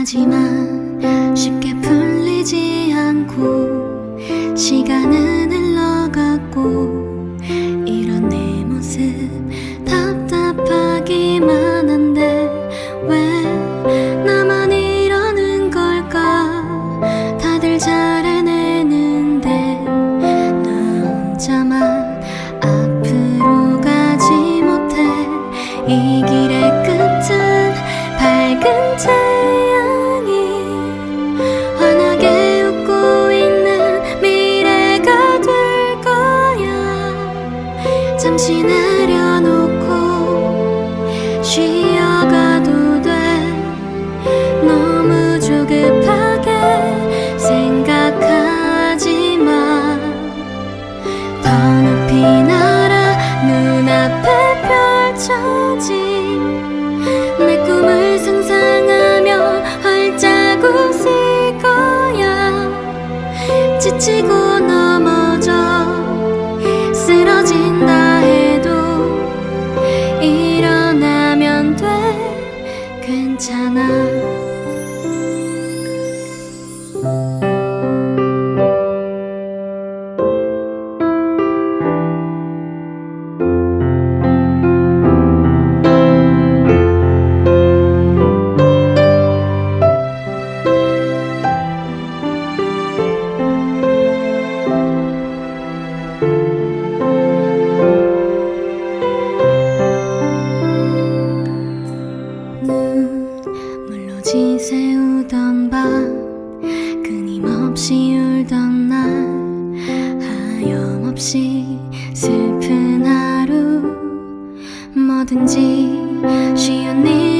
하지만 쉽게 풀리지 않고 시간은 흘러갔고 이런 내 모습 답답하기만 한데 왜 나만 이러는 걸까. 다들 잘 해내는데 나 혼자만 앞으로 가지 못해. 이 길의 끝은 밝은 태양이 환하게 웃고 있는 미래가 될 거야. 잠시 내려놓고 쉬어가도 돼. 너무 조급하게 생각하지 마. 더 높이 날아 눈앞에 펼쳐진 내 꿈을 상상하며 활짝 웃을 거야. 지치고 넘어져 쓰러진다 해도 일어나면 돼. 괜찮아. 눈물로 지새우던 밤 끊임없이 울던 날 하염없이 슬픈 하루 뭐든지 쉬운 일